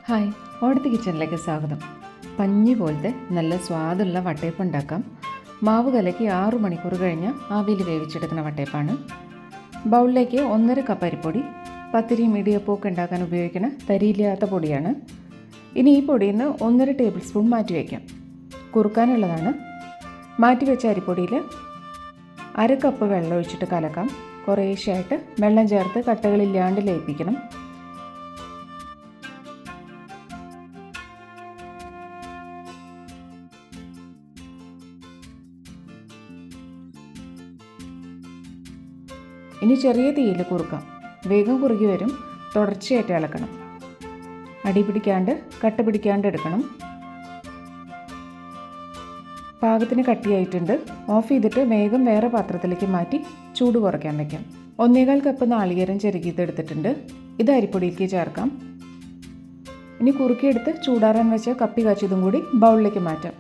Hi, ഓടത്ത് കിച്ചണിലേക്ക് സ്വാഗതം. പഞ്ഞി പോലത്തെ നല്ല സ്വാദുള്ള വട്ടയപ്പം ഉണ്ടാക്കാം. മാവ് കലക്കി 6 മണിക്കൂർ കഴിഞ്ഞ് ആവിയിൽ വേവിച്ചെടുക്കുന്ന വട്ടയപ്പാണ്. ബൗളിലേക്ക് 1.5 കപ്പ് അരിപ്പൊടി, പത്തിരിയും ഇടിയപ്പമൊക്കെ ഉണ്ടാക്കാൻ ഉപയോഗിക്കുന്ന തരിയില്ലാത്ത പൊടിയാണ്. ഇനി ഈ പൊടിയിൽ നിന്ന് 1.5 ടേബിൾ സ്പൂൺ മാറ്റി വയ്ക്കാം. കുറുക്കാനുള്ളതാണ്. മാറ്റി വെച്ച അരിപ്പൊടിയിൽ 1/2 കപ്പ് വെള്ളം ഒഴിച്ചിട്ട് കലക്കാം. കുറേശ്ശായിട്ട് വെള്ളം ചേർത്ത് കട്ടകളില്ലാണ്ട് ലയിപ്പിക്കണം. ഇനി ചെറിയ തീയിൽ കുറുക്കാം. വേഗം കുറുകി വരും. തുടർച്ചയായിട്ട് ഇളക്കണം. അടി പിടിക്കാണ്ട് കട്ട പിടിക്കാണ്ട് എടുക്കണം. പാകത്തിന് കട്ടിയായിട്ടുണ്ട്. ഓഫ് ചെയ്തിട്ട് വേഗം വേറെ പാത്രത്തിലേക്ക് മാറ്റി ചൂട് കുറയ്ക്കാൻ വയ്ക്കാം. 1.25 കപ്പ് നാളികേരം ചെറുകിയതെടുത്തിട്ടുണ്ട്. ഇത് അരിപ്പൊടിയിലേക്ക് ചേർക്കാം. ഇനി കുറുക്കിയെടുത്ത് ചൂടാറാൻ വെച്ച കപ്പി കാച്ചിയതും കൂടി ബൗളിലേക്ക് മാറ്റാം.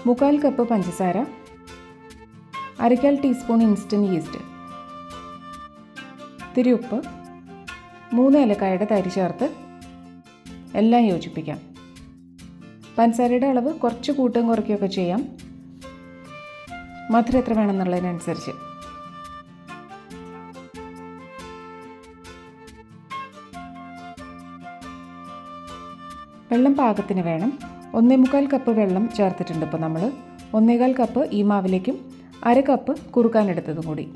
1/4 കപ്പ് പഞ്ചസാര, 1/4 ടീസ്പൂൺ ഇൻസ്റ്റൻറ്റ് ഈസ്റ്റ്, ഇത്തിരി ഉപ്പ്, 3 ഏലക്കായുടെ തരി ചേർത്ത് എല്ലാം യോജിപ്പിക്കാം. പഞ്ചസാരയുടെ അളവ് കുറച്ച് കൂട്ടുകയും കുറയ്ക്കുകയൊക്കെ ചെയ്യാം, മധുരം എത്ര വേണമെന്നുള്ളതിനനുസരിച്ച്. വെള്ളം പാകത്തിന് വേണം. 1.25 കപ്പ് വെള്ളം ചേർത്തിട്ടുണ്ട്. ഇപ്പോൾ നമ്മൾ 1.25 കപ്പ് ഈ മാവിലേക്കും 1/2 കപ്പ് കുറുക്കാനെടുത്തതും കൂടി.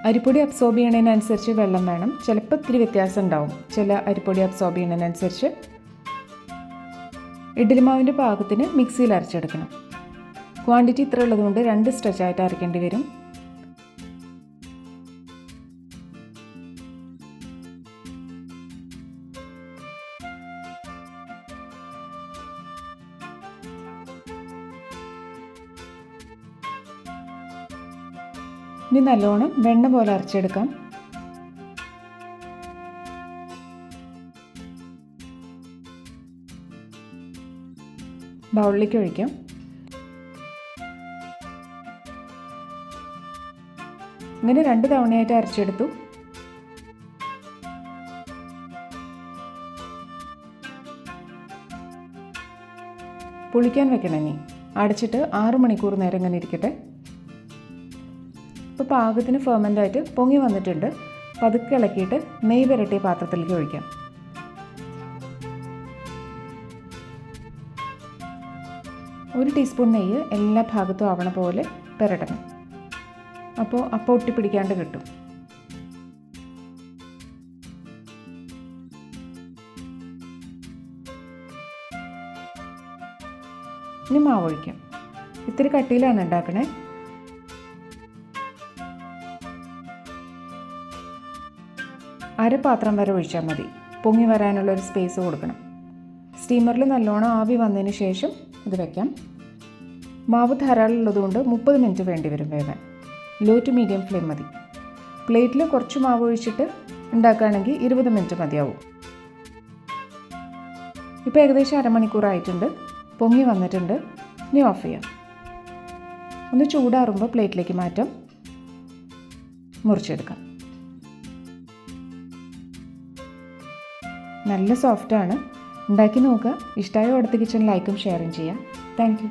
അരിപ്പൊടി അബ്സോർബ് ചെയ്യണതിനനുസരിച്ച് വെള്ളം വേണം. ചിലപ്പോൾ ഇത്തിരി വ്യത്യാസം ഉണ്ടാവും. ചില അരിപ്പൊടി അബ്സോർബ് ചെയ്യുന്നതിനനുസരിച്ച്. ഇഡ്ഡലിമാവിൻ്റെ പാകത്തിന് മിക്സിയിൽ അരച്ചെടുക്കണം. ക്വാണ്ടിറ്റി ഇത്ര ഉള്ളതുകൊണ്ട് 2 സ്ട്രെച്ചായിട്ട് അരയ്ക്കേണ്ടി വരും. ഇനി നല്ലോണം വെണ്ണ പോലെ അരച്ചെടുക്കാം. ബൗളിലേക്ക് ഒഴിക്കാം. ഇങ്ങനെ 2 തവണയായിട്ട് അരച്ചെടുത്തു. പുളിക്കാൻ വെക്കണം. ഇനി അടച്ചിട്ട് 6 മണിക്കൂർ നേരം ഇങ്ങനെ ഇരിക്കട്ടെ. ഇപ്പോൾ പാകത്തിന് ഫെർമെൻ്റായിട്ട് പൊങ്ങി വന്നിട്ടുണ്ട്. പതുക്കെ ഇളക്കിയിട്ട് നെയ്യ് പുരട്ടിയ പാത്രത്തിലേക്ക് ഒഴിക്കാം. ഒരു ടീസ്പൂൺ നെയ്യ് എല്ലാ ഭാഗത്തും ആവണ പോലെ പുരട്ടണം. അപ്പോൾ അപ്പം ഒട്ടിപ്പിടിക്കാണ്ട് കിട്ടും. ഇനി മാവ് ഒഴിക്കാം. ഇത്തിരി കട്ടിയിലാണ് ഉണ്ടാക്കണേ. പാത്രം വരെ ഒഴിച്ചാൽ മതി. പൊങ്ങി വരാനുള്ളൊരു സ്പേസ് കൊടുക്കണം. സ്റ്റീമറിൽ നല്ലോണം ആവി വന്നതിന് ശേഷം ഇത് വയ്ക്കാം. മാവ് ധാരാളം ഉള്ളതുകൊണ്ട് 30 മിനിറ്റ് വേണ്ടി വരും വേവാൻ. ലോ ടു മീഡിയം ഫ്ലെയിം മതി. പ്ലേറ്റിൽ കുറച്ച് മാവ് ഒഴിച്ചിട്ട് ഉണ്ടാക്കുകയാണെങ്കിൽ 20 മിനിറ്റ് മതിയാവും. ഇപ്പോൾ ഏകദേശം 1/2 മണിക്കൂറായിട്ടുണ്ട്. പൊങ്ങി വന്നിട്ടുണ്ട്. ഇനി ഓഫ് ചെയ്യാം. ഒന്ന് ചൂടാറുമ്പോൾ പ്ലേറ്റിലേക്ക് മാറ്റാം. മുറിച്ചെടുക്കാം. നല്ല സോഫ്റ്റാണ്. ഉണ്ടാക്കി നോക്കുക. ഇഷ്ടമായ ഓടത്ത് കിച്ചൺ ലൈക്കും ഷെയറും ചെയ്യാം. Thank you.